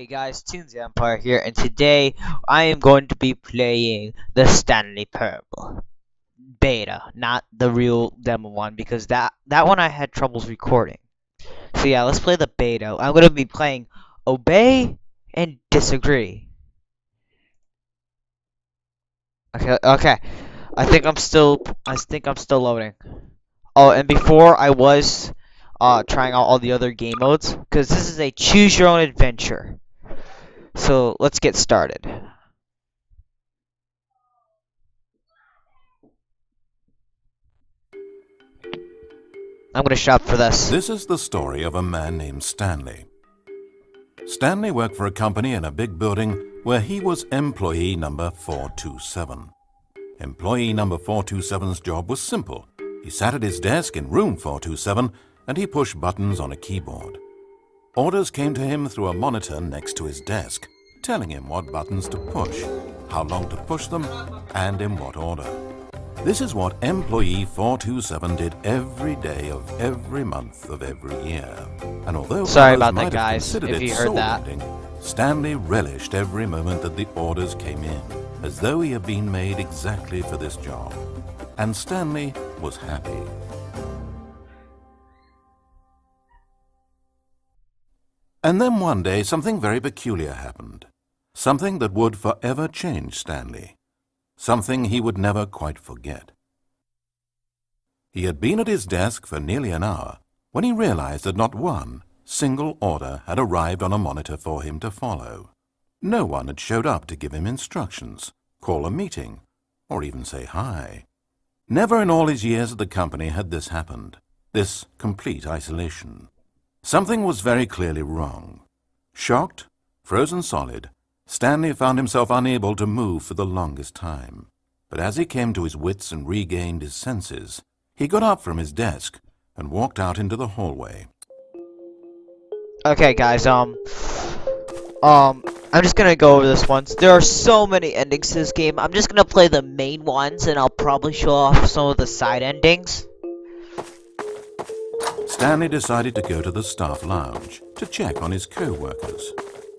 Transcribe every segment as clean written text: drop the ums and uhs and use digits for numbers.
Hey guys, Toonzy Empire here, and today I am going to be playing the Stanley Parable beta, not the real demo one, because that one I had troubles recording. So yeah, let's play the beta. I'm going to be playing Obey and Disagree. Okay. I think I'm still loading. Oh, and before I was trying out all the other game modes, because this is a choose your own adventure. So let's get started. I'm gonna shop for this. This is the story of a man named Stanley. Stanley worked for a company in a big building where he was employee number 427. Employee number 427's job was simple. He sat at his desk in room 427 and he pushed buttons on a keyboard. Orders came to him through a monitor next to his desk, telling him what buttons to push, how long to push them, and in what order. This is what employee 427 did every day of every month of every year. And although Sorry others about might that, have guys, considered if it you heard that. soul-ending, Stanley relished every moment that the orders came in, as though he had been made exactly for this job. And Stanley was happy. And then one day something very peculiar happened. Something that would forever change Stanley. Something he would never quite forget. He had been at his desk for nearly an hour when he realized that not one single order had arrived on a monitor for him to follow. No one had showed up to give him instructions, call a meeting, or even say hi. Never in all his years at the company had this happened, this complete isolation. Something was very clearly wrong. Shocked, frozen solid, Stanley found himself unable to move for the longest time. But as he came to his wits and regained his senses, he got up from his desk and walked out into the hallway. Okay, guys. I'm just gonna go over this once. There are so many endings to this game. I'm just gonna play the main ones, and I'll probably show off some of the side endings. Stanley decided to go to the staff lounge to check on his co-workers.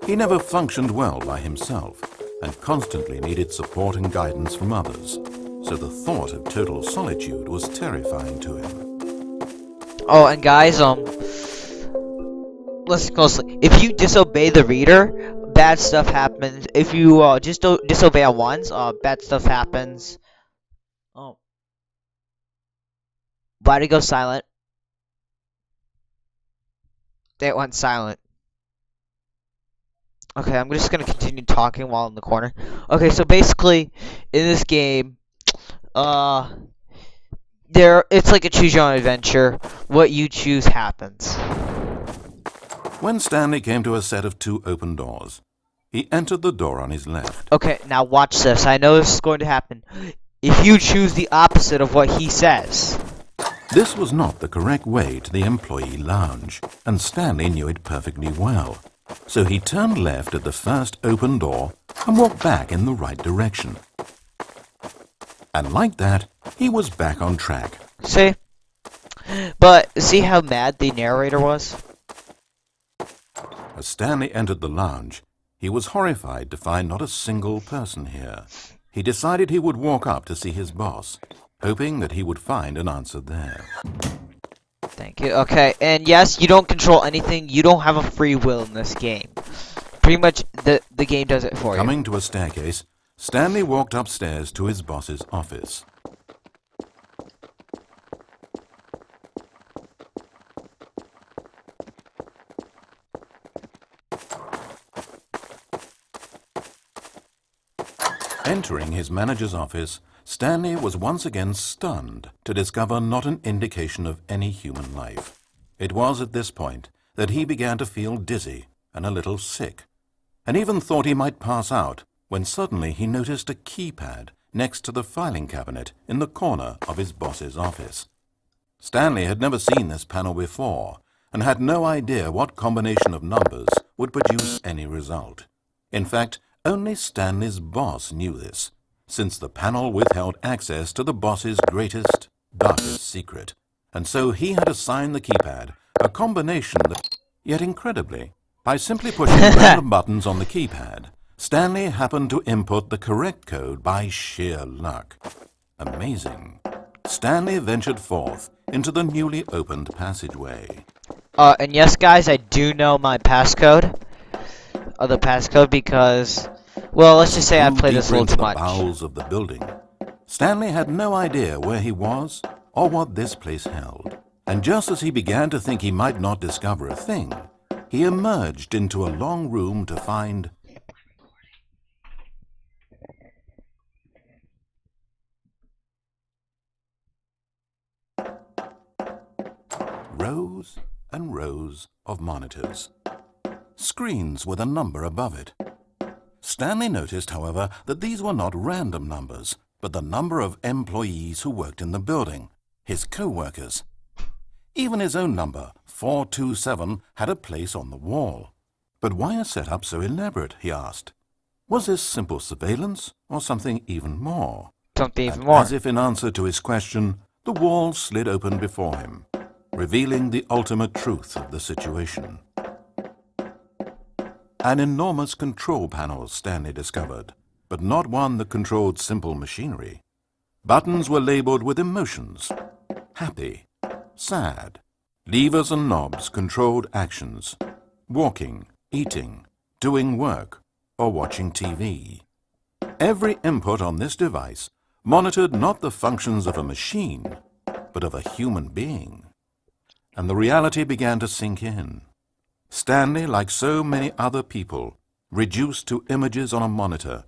He never functioned well by himself and constantly needed support and guidance from others, so the thought of total solitude was terrifying to him. Oh, and guys, listen closely. If you disobey the reader, bad stuff happens. If you just don't disobey on once, bad stuff happens. Oh, why'd it go silent? It went silent. Okay, I'm just gonna continue talking while in the corner. Okay, so basically, in this game, it's like a choose your own adventure. What you choose happens. When Stanley came to a set of two open doors, he entered the door on his left. Okay, now watch this. I know this is going to happen. If you choose the opposite of what he says. This was not the correct way to the employee lounge, and Stanley knew it perfectly well. So he turned left at the first open door and walked back in the right direction. And like that, he was back on track. See? But see how mad the narrator was? As Stanley entered the lounge, he was horrified to find not a single person here. He decided he would walk up to see his boss, hoping that he would find an answer there. Thank you. Okay, and yes, you don't control anything. You don't have a free will in this game. Pretty much, the game does it for you. Coming to a staircase, Stanley walked upstairs to his boss's office. Entering his manager's office, Stanley was once again stunned to discover not an indication of any human life. It was at this point that he began to feel dizzy and a little sick, and even thought he might pass out when suddenly he noticed a keypad next to the filing cabinet in the corner of his boss's office. Stanley had never seen this panel before and had no idea what combination of numbers would produce any result. In fact, only Stanley's boss knew this, since the panel withheld access to the boss's greatest, darkest secret, and so he had assigned the keypad a combination that, yet incredibly, By simply pushing random buttons on the keypad, Stanley happened to input the correct code by sheer luck. Amazing. Stanley ventured forth into the newly opened passageway. And yes, guys, I do know my passcode. The passcode because, well, let's just say I played this a little too much. The bowels of the building. Stanley had no idea where he was or what this place held. And just as he began to think he might not discover a thing, he emerged into a long room to find rows and rows of monitors. Screens with a number above it. Stanley noticed, however, that these were not random numbers, but the number of employees who worked in the building, his co-workers. Even his own number, 427, had a place on the wall. But why a setup so elaborate, he asked. Was this simple surveillance, or something even more? Something even more. As if in answer to his question, the wall slid open before him, revealing the ultimate truth of the situation. An enormous control panel, Stanley discovered, but not one that controlled simple machinery. Buttons were labeled with emotions. Happy, sad. Levers and knobs controlled actions. Walking, eating, doing work, or watching TV. Every input on this device monitored not the functions of a machine, but of a human being. And the reality began to sink in. Stanley, like so many other people, reduced to images on a monitor,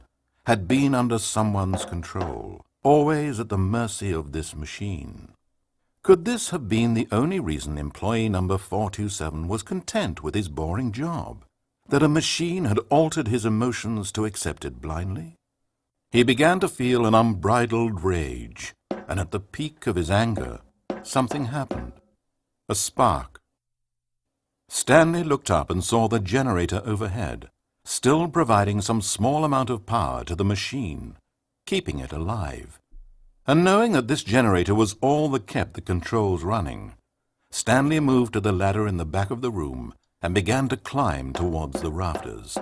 had been under someone's control, always at the mercy of this machine. Could this have been the only reason employee number 427 was content with his boring job? That a machine had altered his emotions to accept it blindly? He began to feel an unbridled rage, and at the peak of his anger, something happened. A spark. Stanley looked up and saw the generator overhead, still providing some small amount of power to the machine, keeping it alive. And knowing that this generator was all that kept the controls running, Stanley moved to the ladder in the back of the room and began to climb towards the rafters.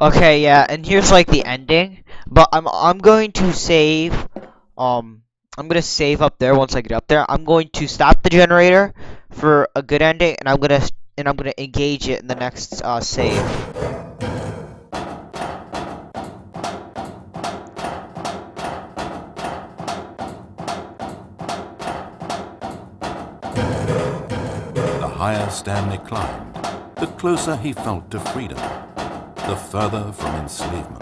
Okay, yeah, and here's like the ending, but I'm going to save. I'm gonna save up there once I get up there. I'm going to stop the generator for a good ending, and I'm gonna engage it in the next save. The higher Stanley climbed, the closer he felt to freedom, the further from enslavement.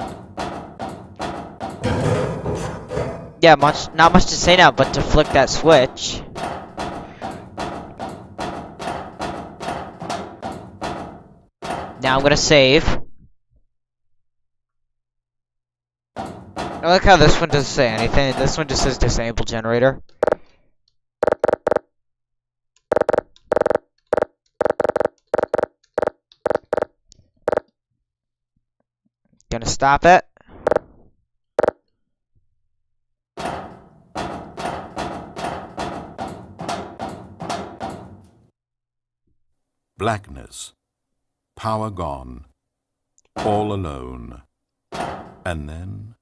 Yeah, not much to say now, but to flick that switch. Now I'm gonna save. I like how this one doesn't say anything. This one just says disable generator. Gonna stop it. Blackness, power gone, all alone, and then...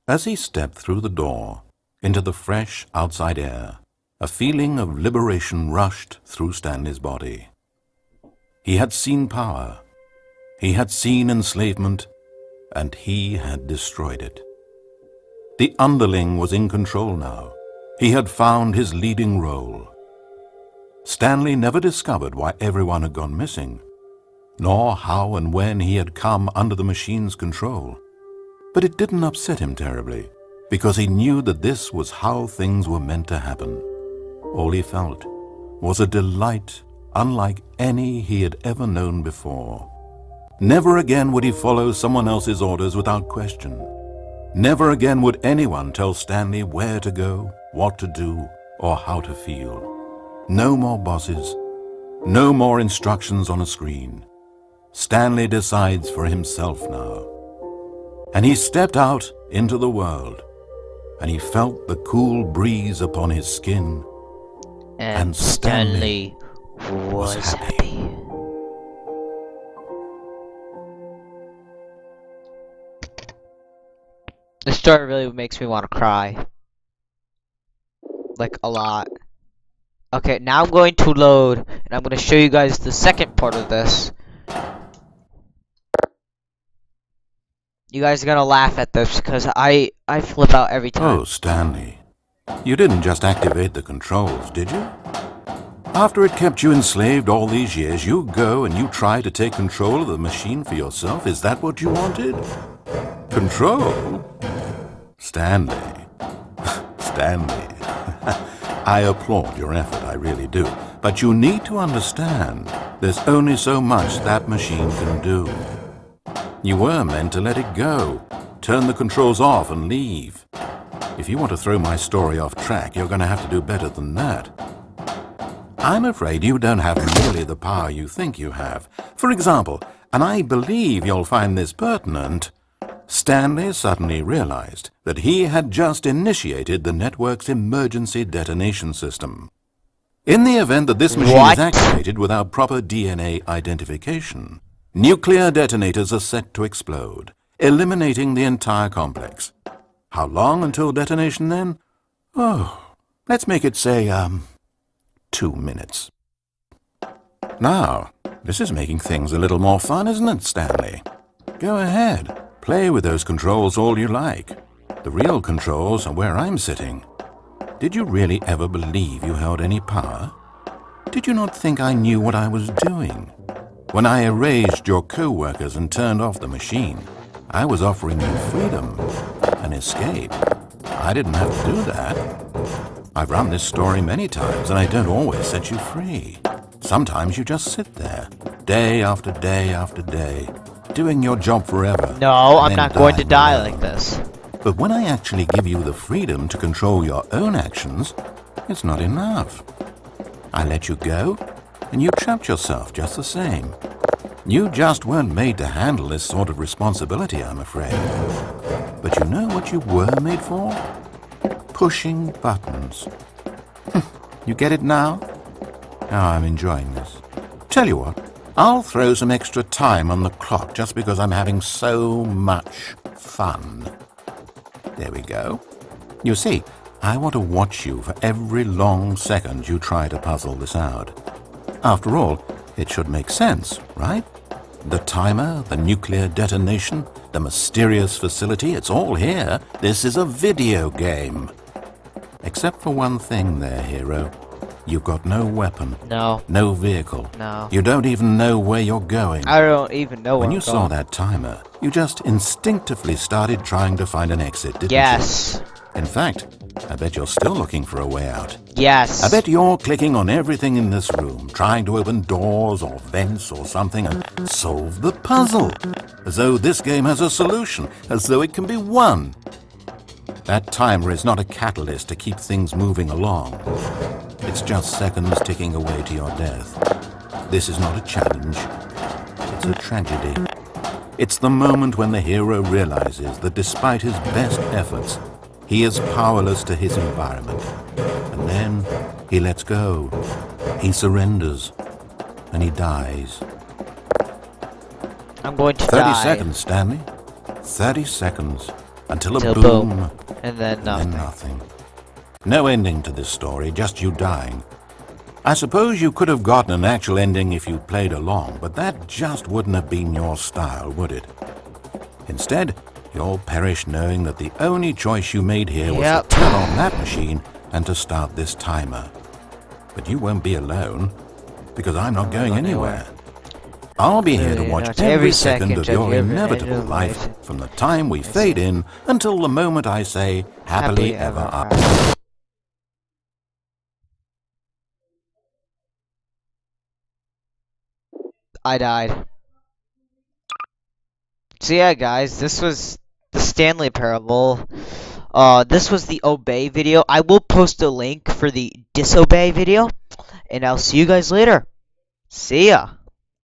As he stepped through the door into the fresh outside air, a feeling of liberation rushed through Stanley's body. He had seen power, he had seen enslavement, and he had destroyed it. The underling was in control now. He had found his leading role. Stanley never discovered why everyone had gone missing, nor how and when he had come under the machine's control. But it didn't upset him terribly, because he knew that this was how things were meant to happen. All he felt was a delight unlike any he had ever known before. Never again would he follow someone else's orders without question. Never again would anyone tell Stanley where to go, what to do, or how to feel. No more bosses, no more instructions on a screen. Stanley decides for himself now. And he stepped out into the world, and he felt the cool breeze upon his skin. And Stanley was happy. This story really makes me want to cry. Like, a lot. Okay, now I'm going to load, and I'm going to show you guys the second part of this. You guys are going to laugh at this, because I flip out every time. Oh, Stanley, you didn't just activate the controls, did you? After it kept you enslaved all these years, you go and you try to take control of the machine for yourself? Is that what you wanted? Control? Stanley. Stanley. I applaud your effort, I really do. But you need to understand, there's only so much that machine can do. You were meant to let it go, turn the controls off and leave. If you want to throw my story off track, you're going to have to do better than that. I'm afraid you don't have nearly the power you think you have. For example, and I believe you'll find this pertinent, Stanley suddenly realized that he had just initiated the network's emergency detonation system. In the event that this machine is activated without proper DNA identification, nuclear detonators are set to explode, eliminating the entire complex. How long until detonation then? Oh, let's make it say, 2 minutes. Now, this is making things a little more fun, isn't it, Stanley? Go ahead. Play with those controls all you like. The real controls are where I'm sitting. Did you really ever believe you held any power? Did you not think I knew what I was doing? When I erased your co-workers and turned off the machine, I was offering you freedom, an escape. I didn't have to do that. I've run this story many times, and I don't always set you free. Sometimes you just sit there, day after day after day, doing your job forever. No, I'm not going to die like this. But when I actually give you the freedom to control your own actions, it's not enough. I let you go, and you trapped yourself just the same. You just weren't made to handle this sort of responsibility, I'm afraid. But you know what you were made for? Pushing buttons. You get it now? Oh, I'm enjoying this. Tell you what, I'll throw some extra time on the clock just because I'm having so much fun. There we go. You see, I want to watch you for every long second you try to puzzle this out. After all, it should make sense, right? The timer, the nuclear detonation, the mysterious facility, it's all here. This is a video game. Except for one thing there, hero. You've got no weapon. No. No vehicle. No. You don't even know where you're going. I don't even know where When I'm you saw going. that timer, you just instinctively started trying to find an exit, didn't Yes. you? In fact, I bet you're still looking for a way out. Yes. I bet you're clicking on everything in this room, trying to open doors or vents or something and solve the puzzle. As though this game has a solution, as though it can be won. That timer is not a catalyst to keep things moving along. It's just seconds ticking away to your death. This is not a challenge. It's a tragedy. It's the moment when the hero realizes that despite his best efforts, he is powerless to his environment. And then he lets go. He surrenders. And he dies. I'm going to 30 die. seconds, Stanley. 30 seconds. Until a Till boom. boom. And then nothing. And nothing. No ending to this story, just you dying. I suppose you could have gotten an actual ending if you'd played along, but that just wouldn't have been your style, would it? Instead, you'll perish knowing that the only choice you made here was to turn on that machine and to start this timer. But you won't be alone, because I'm not going anywhere. I'll be here to watch every second of your inevitable life from the time we fade in until the moment I say, happily ever after. I died. So yeah, guys, this was the Stanley Parable. This was the obey video. I will post a link for the disobey video, and I'll see you guys later. See ya.